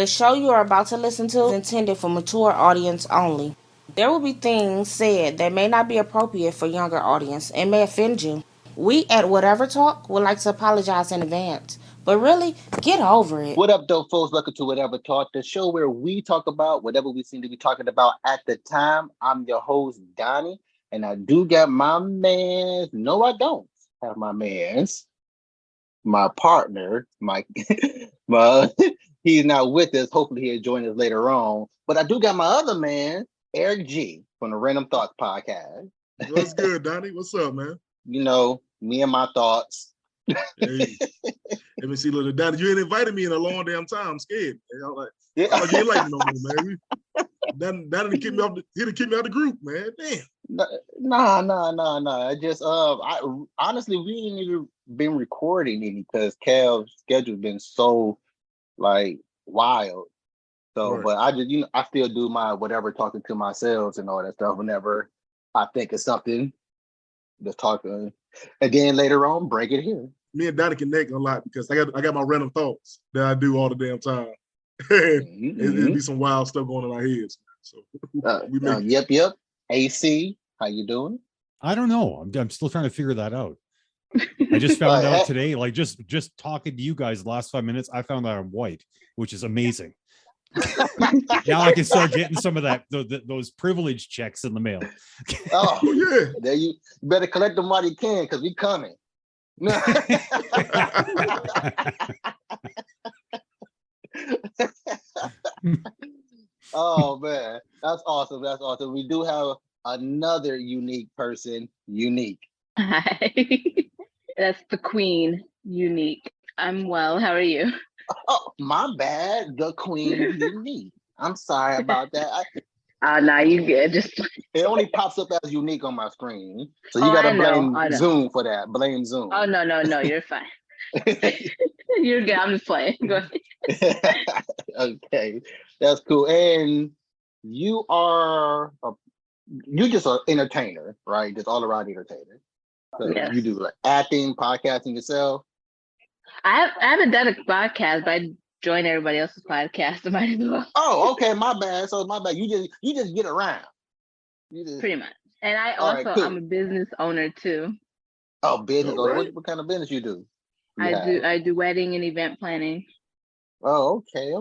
The show you are about to listen to is intended for mature audience only. There will be things said that may not be appropriate for younger audience and may offend you. We at Whatever Talk would like to apologize in advance, but really, get over it. What up, though, folks? Welcome to Whatever Talk, the show where we talk about whatever we seem to be talking about at the time. I'm your host, Donnie, and I do got my man. No, I don't have my man's, my partner, my he's not with us. Hopefully he'll join us later on. But I do got my other man, Eric G from the Random Thoughts podcast. What's good, Donnie? What's up, man? You know, me and my thoughts. Hey, let me see, little Donnie. You ain't invited me in a long damn time. I'm scared. I'm like, you ain't like me no more, man. Donnie didn't kick me off. He didn't kick me out the group, man. Damn. Nah. I just honestly, we ain't even been recording any because Cal's schedule's been so like wild. So, right. But I just, I still do my whatever talking to myself and all that stuff whenever I think of something. Just talking, and then later on, break it here. Me and Donnie connect a lot because I got my random thoughts that I do all the damn time. It'd be some wild stuff going on in our heads. So yep. AC, how you doing? I don't know. I'm still trying to figure that out. I just found out today, like just talking to you guys the last 5 minutes, I found out I'm white, which is amazing. Now I can start getting some of that those privilege checks in the mail. Oh yeah, there you better collect them while you can because we coming. Oh man, that's awesome. That's awesome. We do have another unique person. Unique. Hi, that's the queen. Unique. I'm well. How are you? Oh, my bad. The queen Unique. I'm sorry about that. Nah, you good. Just it only pops up as Unique on my screen, so you gotta blame Zoom for that. Blame Zoom. Oh no, you're fine. You're good. I'm just playing. Go ahead. Okay, that's cool. And you are you just an entertainer, right? Just all around entertainer. So yes. You do like acting, podcasting yourself. I haven't done a podcast, but I join everybody else's podcast. I might as well. Oh, okay, my bad. So my bad. You just get around. Pretty much. And I also I'm a business owner too. Oh, business owner. Right. What kind of business you do? I do wedding and event planning. Oh, okay.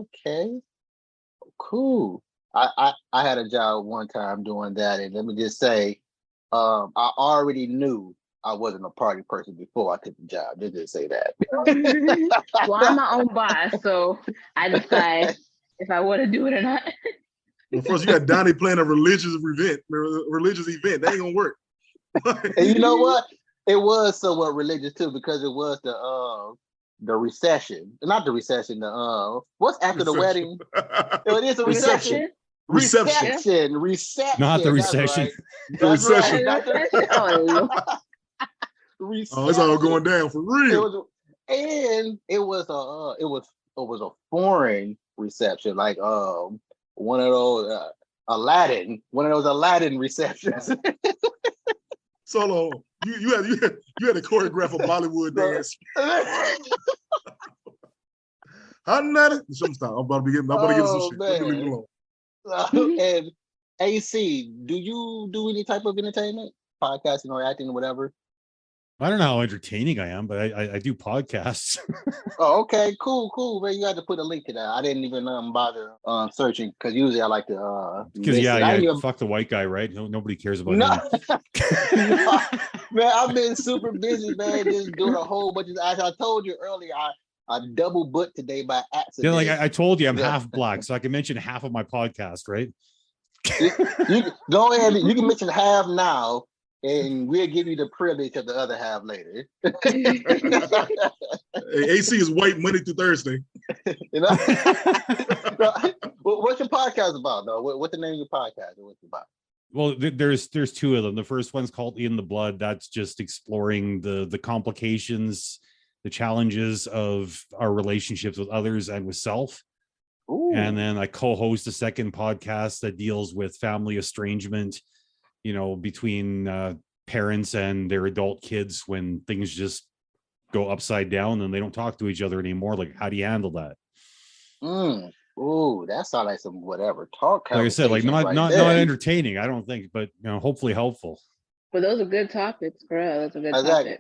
Cool. I had a job one time doing that, and let me just say, I already knew I wasn't a party person before I took the job. Just to say that. Well, I'm my own boss, so I decide if I want to do it or not. Well, first you got Donnie playing a religious event. That ain't gonna work. And you know what? It was somewhat religious too because it was the recession. Not the recession. What's after the wedding? It is a recession. Reception. Not the recession. Right. The recession. Right. Oh, it's all going down for real. It was a foreign reception, like one of those Aladdin receptions. So you had to choreograph a Bollywood dance. I'm about to get some shit. Let me leave it alone. And AC, do you do any type of entertainment, podcasting or acting or whatever? I don't know how entertaining I am, but I do podcasts. Oh, okay, cool. Man, you had to put a link to that. I didn't even bother searching because usually I like to. Because fuck the white guy, right? Nobody cares about him. No, man, I've been super busy, man, just doing a whole bunch of. As I told you earlier, I double booked today by accident. Yeah, like I told you, I'm half black, so I can mention half of my podcast, right? You go ahead. You can mention half now. And we'll give you the privilege of the other half later. AC is white Monday through Thursday. You know? What's your podcast about, though? What's the name of your podcast? What's it about? Well, there's two of them. The first one's called In the Blood. That's just exploring the complications, the challenges of our relationships with others and with self. Ooh. And then I co-host a second podcast that deals with family estrangement, between parents and their adult kids when things just go upside down and they don't talk to each other anymore. Like, how do you handle that? Ooh, that sounds like some whatever talk. Like I said, like not there. entertaining, I don't think, but hopefully helpful. But those are good topics, bro. Those are good Exactly.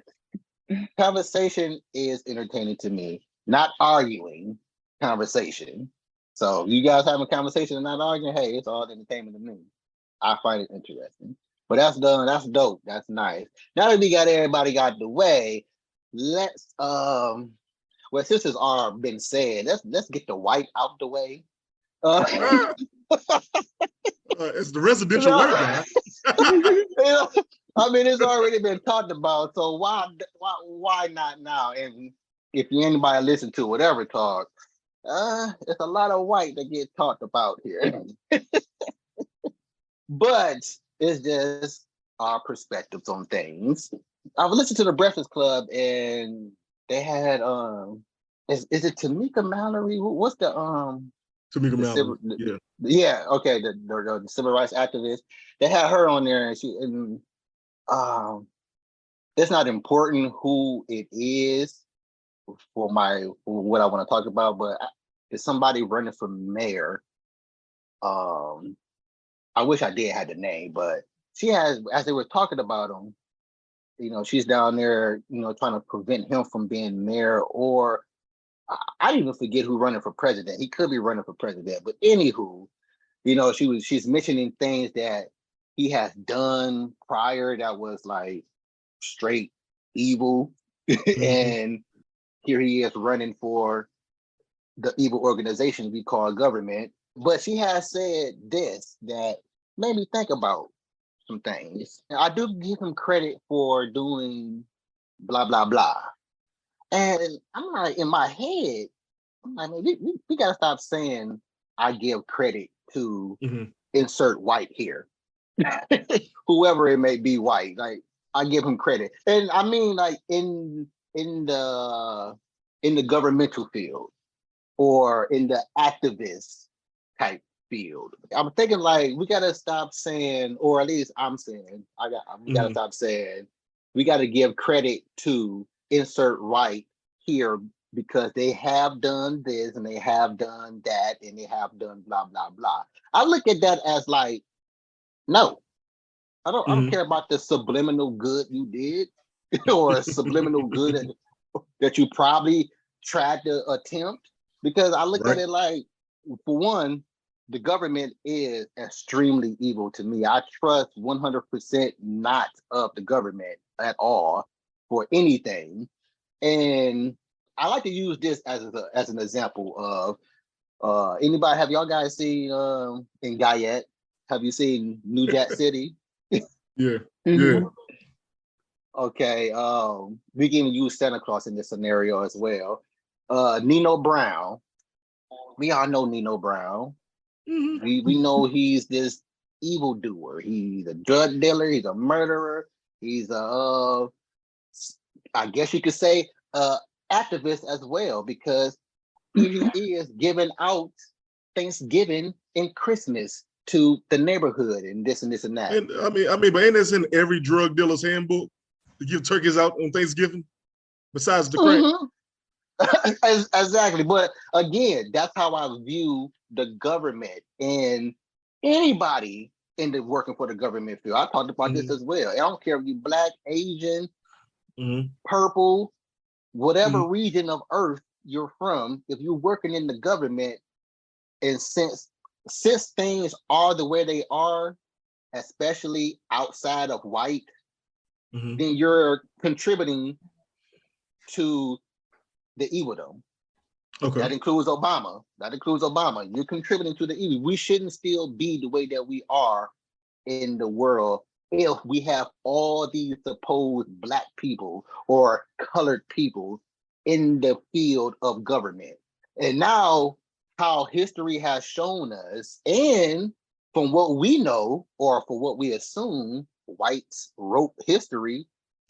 topics. Conversation is entertaining to me, not arguing. Conversation. So you guys having a conversation and not arguing, hey, it's all entertainment to me. I find it interesting. But that's done. That's dope. That's nice. Now that we got everybody got the way, let's well, since it's all been said, let's get the white out the way. It's the residential white guy. I mean, it's already been talked about, so why not now? And if anybody listen to whatever talk, it's a lot of white that get talked about here. But it's just our perspectives on things. I've listened to the Breakfast Club, and they had is it Tamika Mallory? What's the Tamika Mallory? Yeah, okay, the civil rights activist. They had her on there, and it's not important who it is for what I want to talk about, but it's somebody running for mayor. I wish I did have the name, but she has, as they were talking about him, she's down there, trying to prevent him from being mayor, or I even forget who running for president. He could be running for president, but anywho, she's mentioning things that he has done prior that was like straight evil, and here he is running for the evil organization we call government. But she has said this that made me think about some things. I do give him credit for doing blah blah blah, and I'm like, in my head, I'm like, man, we gotta stop saying I give credit to insert white here. Whoever it may be white, like I give him credit. And I mean, like in the governmental field or in the activist type field. I'm thinking like we gotta stop saying, or at least I'm saying, we gotta stop saying we gotta give credit to insert right here because they have done this and they have done that and they have done blah blah blah. I look at that as like, no, I don't care about the subliminal good you did or subliminal good that you probably tried to attempt, because I look at it like, for one, the government is extremely evil to me. I trust 100% not of the government at all for anything. And I like to use this as an example of anybody. Have y'all guys seen in Guyette? Have you seen New Jack City? Yeah. Okay. We can use Santa Claus in this scenario as well. Nino Brown. We all know Nino Brown. We know he's this evildoer. He's a drug dealer. He's a murderer. He's I guess you could say, activist as well, because he is giving out Thanksgiving and Christmas to the neighborhood and this and this and that. And I mean, but ain't this in every drug dealer's handbook to give turkeys out on Thanksgiving? Besides the crack. Exactly. But again, that's how I view the government and anybody in the working for the government field. I talked about this as well. I don't care if you Black, Asian, purple, whatever region of earth you're from, if you're working in the government, and since things are the way they are, especially outside of white, then you're contributing to the evildom. Okay. That includes Obama. You're contributing to the evil. We shouldn't still be the way that we are in the world if we have all these supposed Black people or colored people in the field of government. And now, how history has shown us, and from what we know, or for what we assume, whites wrote history,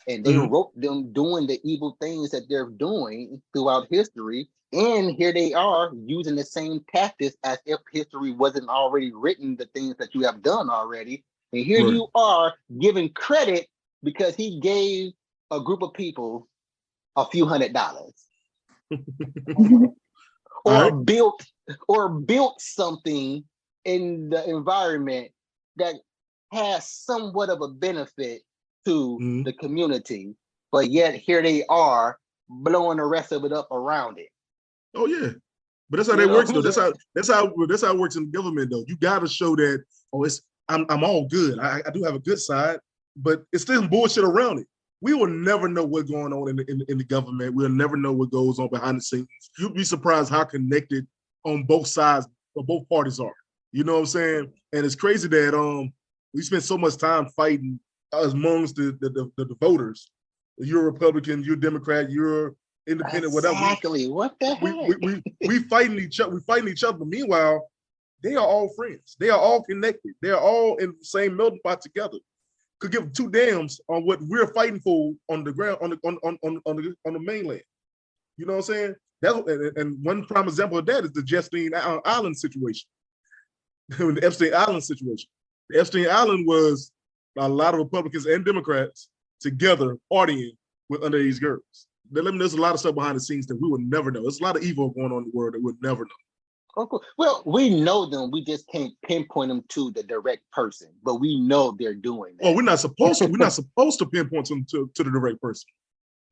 and they wrote them doing the evil things that they're doing throughout history. And here they are using the same tactics as if history wasn't already written, the things that you have done already. And here you are giving credit because he gave a group of people a few $100. Or built or built something in the environment that has somewhat of a benefit to the community, but yet here they are blowing the rest of it up around it. Oh yeah, but that's how that works though. That's how it works in government though. You got to show that I'm all good. I do have a good side, but it's still bullshit around it. We will never know what's going on in the government. We'll never know what goes on behind the scenes. You'd be surprised how connected on both sides or both parties are. You know what I'm saying? And it's crazy that we spend so much time fighting amongst the voters. You're a Republican, you're a Democrat, you're independent, whatever. Exactly. What the heck? We fighting each other. We fighting each other. But meanwhile, they are all friends. They are all connected. They are all in the same melting pot together. Could give two damns on what we're fighting for on the ground, on the mainland. You know what I'm saying? And one prime example of that is the Epstein Island situation. The Epstein Island situation. The Epstein Island was a lot of Republicans and Democrats together partying with underage girls. There's a lot of stuff behind the scenes that we would never know. There's a lot of evil going on in the world that we'll never know. Okay. Well, we know them. We just can't pinpoint them to the direct person, but we know they're doing that. Oh, we're not supposed to. We're not supposed to pinpoint them to the direct person.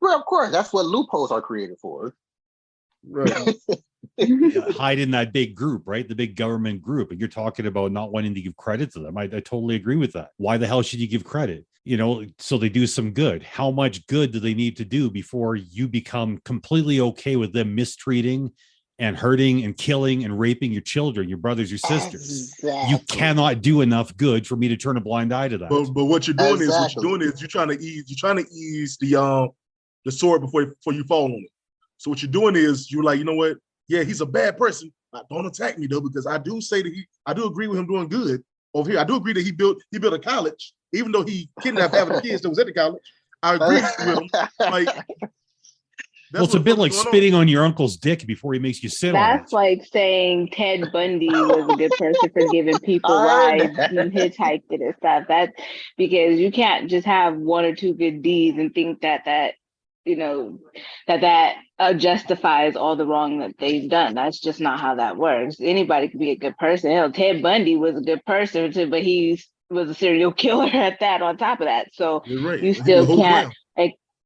Well, of course, that's what loopholes are created for. Right. Hide in that big group, right? The big government group. And you're talking about not wanting to give credit to them. I totally agree with that. Why the hell should you give credit? So they do some good. How much good do they need to do before you become completely okay with them mistreating and hurting and killing and raping your children, your brothers, your sisters? Exactly. You cannot do enough good for me to turn a blind eye to that. But what you're doing is you're trying to ease the sword before you fall on it. So what you're doing is you're like, you know what? Yeah, he's a bad person. Don't attack me though, because I do say that I do agree with him doing good over here. I do agree that he built a college, even though he kidnapped half of the kids that was at the college. I agree with him. Like, well, it's a bit like spitting on your uncle's dick before he makes you sit on it. That's like saying Ted Bundy was a good person for giving people rides and hitchhiking and stuff. That's because you can't just have one or two good deeds and think that justifies all the wrong that they've done. That's just not how that works. Anybody could be a good person. Hell, Ted Bundy was a good person too, but he was a serial killer at that on top of that. So right. You still can't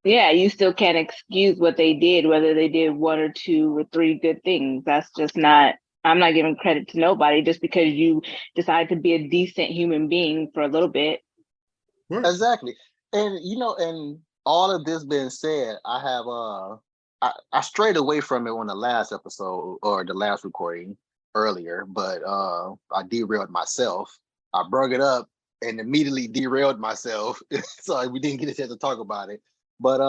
you still can't excuse what they did, whether they did one or two or three good things. That's just not, I'm not giving credit to nobody just because you decide to be a decent human being for a little bit. Exactly. And, and all of this being said, I strayed away from it on the last episode or the last recording earlier, but I derailed myself. I brought it up and immediately derailed myself. So we didn't get a chance to talk about it. But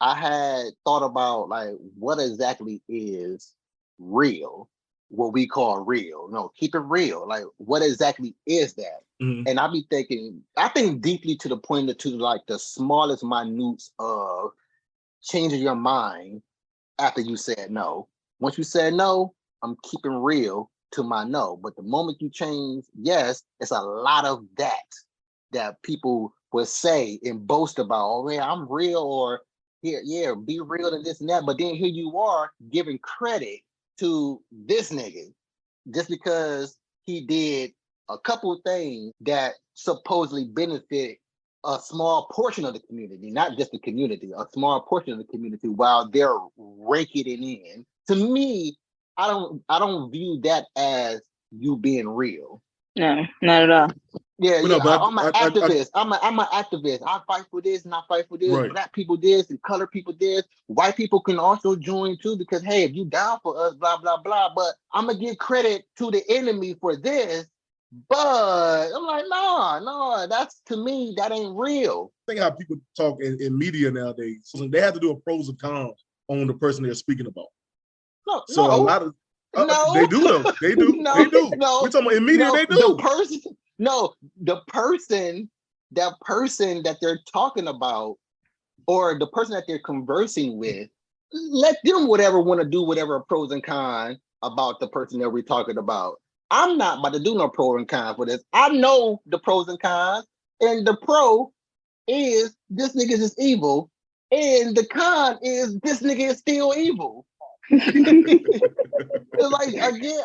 I had thought about like what exactly is real, what we call real. No, keep it real. Like what exactly is that? Mm-hmm. And I think deeply to the point to like the smallest minutes of changing your mind after you said no. Once you said no, I'm keeping real to my no. But the moment you change yes, it's a lot of that people will say and boast about, oh yeah, I'm real, or here, yeah, be real and this and that. But then here you are giving credit to this nigga just because he did a couple of things that supposedly benefit a small portion of the community, not just the community, a small portion of the community while they're raking it in. To me, I don't view that as you being real. No, not at all. Yeah, I'm an activist. I'm an activist. I fight for this and I fight for this. Right. Black people this and color people this. White people can also join too because hey, if you down for us, blah blah blah. But I'm gonna give credit to the enemy for this. But I'm like, no, that's to me that ain't real. I think how people talk in media nowadays, they have to do a pros and cons on the person they're speaking about. A lot of they do though. They do. They do. No, we're talking about in media. They do. The person that they're talking about, or the person that they're conversing with, let them want to do whatever pros and cons about the person that we're talking about. I'm not about to do no pro and con for this. I know the pros and cons, and the pro is this nigga is evil, and the con is this nigga is still evil. It's like again,